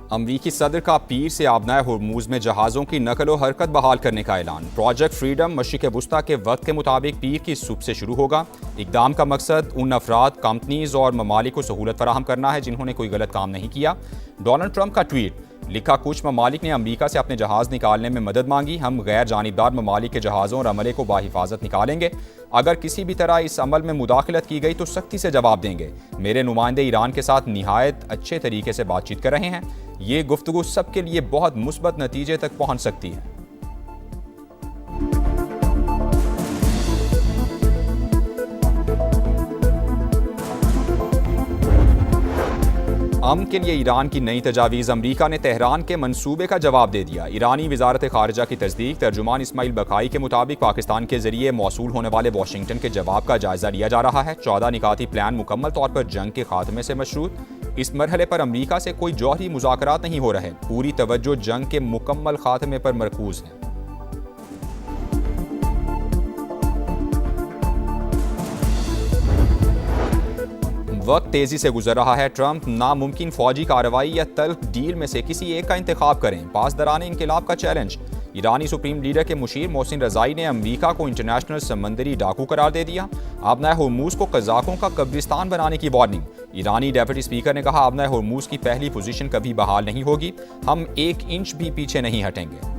अमरीकी सदर का पीर से आबनाए हुर्मुज में जहाज़ों की नकल व हरकत बहाल करने का ऐलान। प्रोजेक्ट फ्रीडम मशरिक़ वुस्ता के वक्त के मुताबिक पीर की सुबह से शुरू होगा। इक़दाम का मकसद उन अफराद, कंपनीज और ममालिक को सहूलत फराहम करना है जिन्होंने कोई गलत काम नहीं किया। डोनाल्ड ट्रंप का ट्वीट लिखा, कुछ ममालिक ने अमरीका से अपने जहाज़ निकालने में मदद मांगी। हम गैर जानिबदार ममालिक के जहाज़ों और अमले को बाहिफाजत निकालेंगे। अगर किसी भी तरह इस अमल में मुदाखलत की गई तो सख्ती से जवाब देंगे। मेरे नुमाइंदे ईरान के साथ निहायत अच्छे तरीके से बातचीत कर रहे हैं। ये गुफ्तगू सबके लिए बहुत मुस्बत नतीजे तक पहुंच सकती है। अमन के लिए ईरान की नई तजावीज़। अमरीका ने तेहरान के मंसूबे का जवाब दे दिया। ईरानी वजारत खारजा की तस्दीक। तर्जुमान इस्माइल बकाई के मुताबिक पाकिस्तान के जरिए मौसूल होने वाले वाशिंगटन के जवाब का जायजा लिया जा रहा है। 14 निकाती प्लान मुकम्मल तौर पर जंग के खात्मे से मशरूत। इस मरहले पर अमरीका से कोई जौहरी मुज़ाकरात नहीं हो रहे। पूरी तवज्जो जंग के मुकम्मल खात्मे पर मरकूज है। वक्त तेजी से गुजर रहा है। ट्रंप नामुमकिन फौजी कार्रवाई या तल्ख डील में से किसी एक का इंतखाब करें। पासदारान इनकलाब का चैलेंज। ईरानी सुप्रीम लीडर के मुशीर मोहसिन रजाई ने अमरीका को इंटरनेशनल समंदरी डाकू करार दे दिया। आबनाए हुर्मुज को कज़ाकों का कब्रिस्तान बनाने की वार्निंग। ईरानी डेप्यूटी स्पीकर ने कहा, आबनाए हुर्मुज की पहली पोजीशन कभी बहाल नहीं होगी। हम 1 इंच भी पीछे नहीं हटेंगे।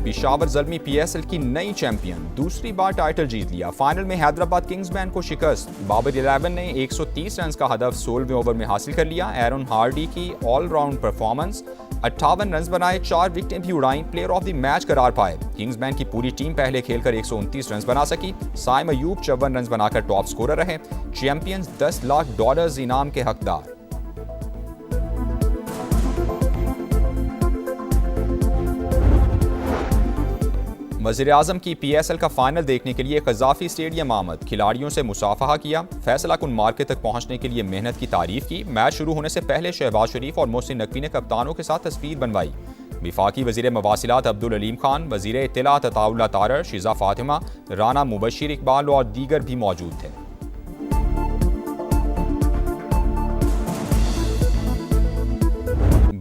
पेशावर ज़ल्मी PSL की नई चैंपियन, दूसरी बार टाइटल जीत लिया। फाइनल में हैदराबाद किंग्समैन को शिकस्त। बाबर 11 ने 130 रन का हदफ 16वें ओवर में हासिल कर लिया। एरन हार्डी की ऑलराउंड परफॉर्मेंस, 58 रन बनाए, 4 विकेटें भी उड़ाई, प्लेयर ऑफ द मैच करार पाए। किंग्समैन की पूरी टीम पहले खेलकर 129 रन बना सकी। साइम अयूब 54 रन बनाकर टॉप स्कोरर रहे। चैंपियंस $10 लाख इनाम के हकदार। वज़ीर-ए-आज़म की PSL का फाइनल देखने के लिए क़ज़ाफ़ी स्टेडियम आमद। खिलाड़ियों से मुसाफ़हा किया। फैसला कुन मार्के तक पहुंचने के लिए मेहनत की तारीफ की। मैच शुरू होने से पहले शहबाज शरीफ और मोहसिन नकवी ने कप्तानों के साथ तस्वीर बनवाई। विफाकी वज़ीर मवासिलात अब्दुल अलीम खान, वज़ीर इत्तलात अताउल्लाह तारर, शिज़ा फ़ातिमा, राना मुबशिर इकबाल और दीगर भी मौजूद थे।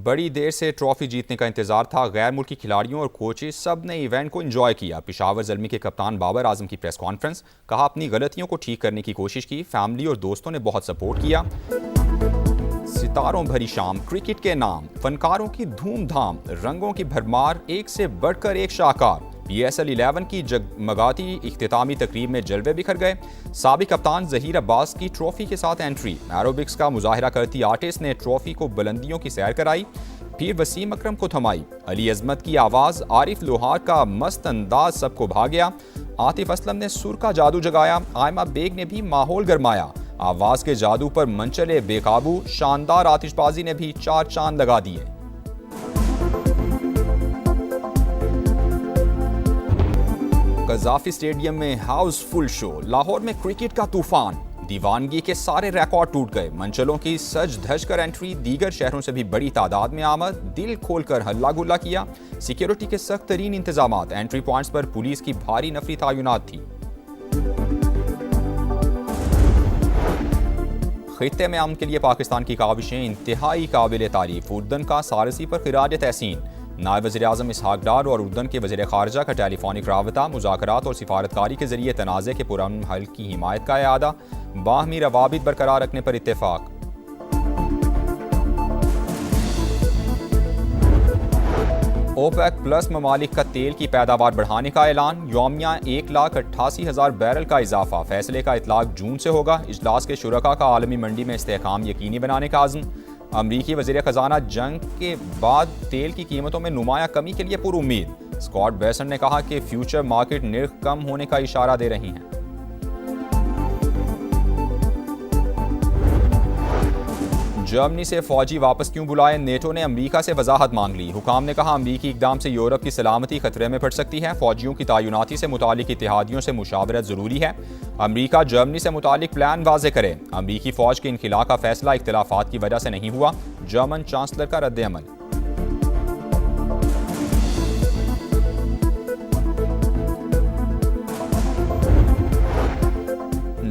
बड़ी देर से ट्रॉफी जीतने का इंतजार था। गैर मुल्की खिलाड़ियों और कोचेस सब ने इवेंट को एंजॉय किया। पेशावर ज़ल्मी के कप्तान बाबर आजम की प्रेस कॉन्फ्रेंस। कहा, अपनी गलतियों को ठीक करने की कोशिश की। फैमिली और दोस्तों ने बहुत सपोर्ट किया। सितारों भरी शाम, क्रिकेट के नाम, फनकारों की धूमधाम, रंगों की भरमार, एक से बढ़कर एक शाहकार। PSL 11 की जगमगाती इख्तितामी तकरीब में जलवे बिखर गए। साबिक कप्तान ज़हीर अब्बास की ट्रॉफी के साथ एंट्री। एरोबिक्स का मुजाहिरा करती आर्टिस्ट ने ट्रॉफी को बुलंदियों की सैर कराई। फिर वसीम अकरम को थमाई। अली अजमत की आवाज़, आरिफ लोहार का मस्त अंदाज सबको भा गया। आतिफ असलम ने सुर का जादू जगाया। आयमा बेग ने भी माहौल गरमाया। आवाज़ के जादू पर मंचले बेकाबू। शानदार आतिशबाजी ने भी 4 चांद लगा दिए। क़ज़ाफ़ी स्टेडियम में हाउसफुल शो। लाहौर में क्रिकेट का तूफान। दीवानगी के सारे रिकॉर्ड टूट गए। मंचलों की सज धज कर एंट्री। दीगर शहरों से भी बड़ी तादाद में आमद। दिल खोलकर हल्ला गुल्ला किया। सिक्योरिटी के सख्त तरीन इंतजामात। एंट्री पॉइंट्स पर पुलिस की भारी नफरी तैनात थी। खित्ते में अमन के लिए पाकिस्तान की काविशें इंतहाई काबिल तारीफ। उर्दन का सारसी पर खिराज तहसीन। नायब वज़ीर-ए-आज़म इसहाक डार और उर्दन के वज़ीर ख़ारजा का टेलीफोनिक राबता। मुज़ाकरात और सिफारतकारी के जरिए तनाज़े के पुरअमन हल की हिमायत का इआदा। बाहमी रवाबित बरकरार रखने पर इत्तेफाक। ओपेक प्लस ममालिक का तेल की पैदावार बढ़ाने का ऐलान। यौमिया 1,88,000 बैरल का इजाफा। फैसले का इतलाक जून से होगा। इजलास के शुरका का आलमी मंडी में इस्तेहकाम यकीनी बनाने का आज़म। अमरीकी वज़ीर ख़जाना जंग के बाद तेल की कीमतों में नुमाया कमी के लिए पुरुम्मीद। स्कॉट बेसन ने कहा कि फ्यूचर मार्केट निर्ख कम होने का इशारा दे रही हैं। जर्मनी से फौजी वापस क्यों बुलाए? नेटो ने अमरीका से वजाहत मांग ली। हुकाम ने कहा, अमरीकी इकदाम से यूरोप की सलामती खतरे में पड़ सकती है। फौजियों की तैनाती से मुतालिक इत्तेहादियों से मुशावरत जरूरी है। अमरीका जर्मनी से मुतालिक प्लान वाज़े करे। अमरीकी फौज के इनखिला का फैसला इख्तिलाफात की वजह से नहीं हुआ। जर्मन चांसलर का रद्द-ए-अमल।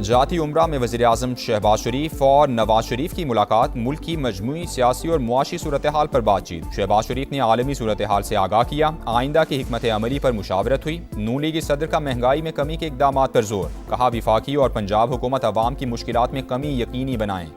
जाती उम्रा में वज़ीर-ए-आज़म शहबाज शरीफ और नवाज शरीफ की मुलाकात, मुल्क की मजमूई सियासी और मुआशी सूरत हाल पर बातचीत। शहबाज शरीफ ने आलमी सूरत हाल से आगाह किया, आइंदा की हिकमत अमली पर मुशावरत हुई। नून लीगी सदर का महंगाई में कमी के इकदाम पर जोर, कहा विफाकी और पंजाब हुकूमत अवाम की मुश्किलात में कमी यकीनी बनाएं।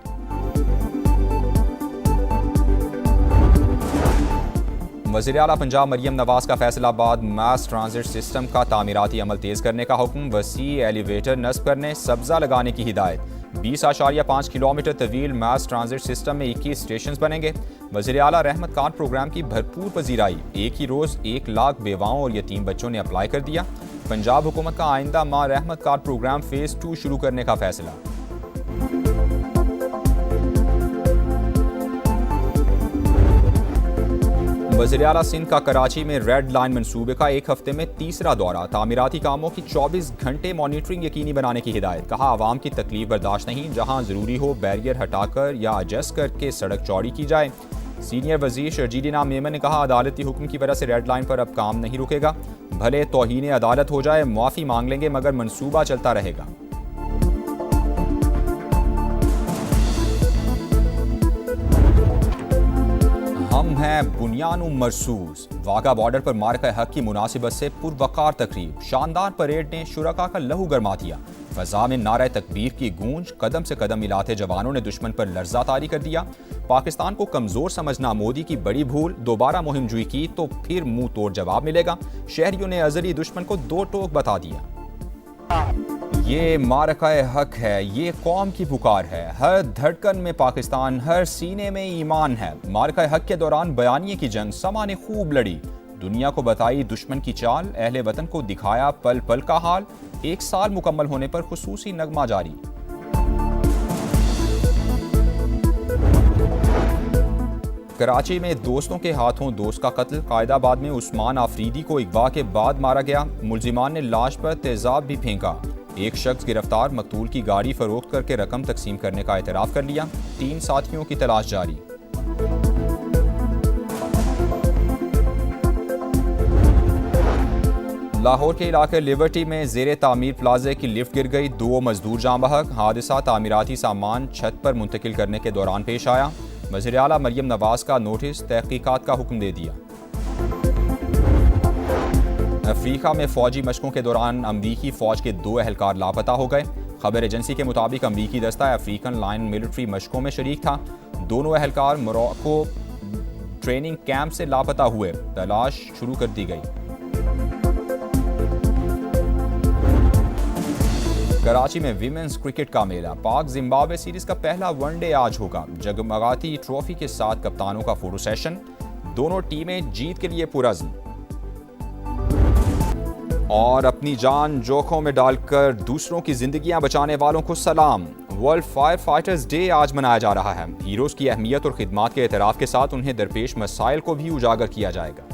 वज़ीर आला पंजाब मरियम नवाज का फैसलाबाद मास ट्रांजिट सिस्टम का तामीराती अमल तेज़ करने का हुक्म, वसी एलिवेटर नस्ब करने, सब्जा लगाने की हिदायत। 20.5 किलोमीटर तवील मास ट्रांजिट सिस्टम में 21 स्टेशन बनेंगे। वज़ीर आला रहमत कार्ड प्रोग्राम की भरपूर पजीराई, एक ही रोज़ 1 लाख बेवाओं और यतीम बच्चों ने अप्लाई कर दिया। पंजाब हुकूमत का आइंदा माह रहमत कार्ड प्रोग्राम फ़ेज़ 2 शुरू करने का फैसला। वज़ीर आला सिंध का कराची में रेड लाइन मंसूबे का एक हफ्ते में तीसरा दौरा, तामीराती कामों की 24 घंटे मॉनिटरिंग यकीनी बनाने की हिदायत। कहा आवाम की तकलीफ बर्दाश्त नहीं, जहां ज़रूरी हो बैरियर हटाकर या एडजस्ट करके सड़क चौड़ी की जाए। सीनियर वज़ीर शर्जील इनाम मेमन ने कहा अदालती हुक्म की वजह से रेड लाइन पर अब काम नहीं रुकेगा, भले तौहीन अदालत हो जाए, मुआफ़ी मांग लेंगे मगर मंसूबा चलता रहेगा। हम हैं बुनियानु मरसूस। वाघा बॉर्डर पर मार्का हक की मुनासिबत से पुरवकार तकरीब, शानदार परेड ने शुरका का लहू गरमा दिया। फजा में नारा तकबीर की गूंज, कदम से कदम मिलाते जवानों ने दुश्मन पर लर्जा तारी कर दिया। पाकिस्तान को कमजोर समझना मोदी की बड़ी भूल, दोबारा मुहिम जुई की तो फिर मुंह तोड़ जवाब मिलेगा। शहरियों ने अजली दुश्मन को दो टोक बता दिया। ये मारकाए हक है, ये कौम की पुकार है, हर धड़कन में पाकिस्तान, हर सीने में ईमान है। मारकाए हक के दौरान बयानिए की जंग समा ने खूब लड़ी, दुनिया को बताई दुश्मन की चाल, अहले वतन को दिखाया पल पल का हाल। 1 साल मुकम्मल होने पर खुसूसी नगमा जारी। कराची में दोस्तों के हाथों दोस्त का कत्ल, कायदाबाद में उस्मान आफरीदी को अगवा के बाद मारा गया। मुलजिमान ने लाश पर तेजाब भी फेंका। एक शख्स गिरफ्तार, मकतूल की गाड़ी फरोख्त करके रकम तकसीम करने का एतराफ़ कर लिया। 3 साथियों की तलाश जारी। लाहौर के इलाके लिबर्टी में ज़ेरे तामीर प्लाजे की लिफ्ट गिर गई, 2 मजदूर जाँ बहक। हादसा तामीराती सामान छत पर मुंतकिल करने के दौरान पेश आया। वज़ीर आला मरियम नवाज का नोटिस, तहकीकात का हुक्म दे दिया। अफ्रीका में फौजी मशकों के दौरान अमरीकी फौज के 2 एहलकार लापता हो गए। खबर एजेंसी के मुताबिक अमरीकी दस्ता अफ्रीकन लाइन मिलिट्री मशकों में शरीक था। दोनों एहलकार मोरक्को ट्रेनिंग कैंप से लापता हुए, तलाश शुरू कर दी गई। कराची में विमेंस क्रिकेट का मेला, पाक जिम्बाब्वे सीरीज का पहला वनडे आज होगा। जगमगाती ट्रॉफी के साथ कप्तानों का फोटो सेशन, दोनों टीमें जीत के लिए पुरअज़्म। और अपनी जान जोखों में डालकर दूसरों की जिंदगियां बचाने वालों को सलाम। वर्ल्ड फायर फाइटर्स डे आज मनाया जा रहा है। हीरोज की अहमियत और खिदमात के एतराफ़ के साथ उन्हें दरपेश मसाइल को भी उजागर किया जाएगा।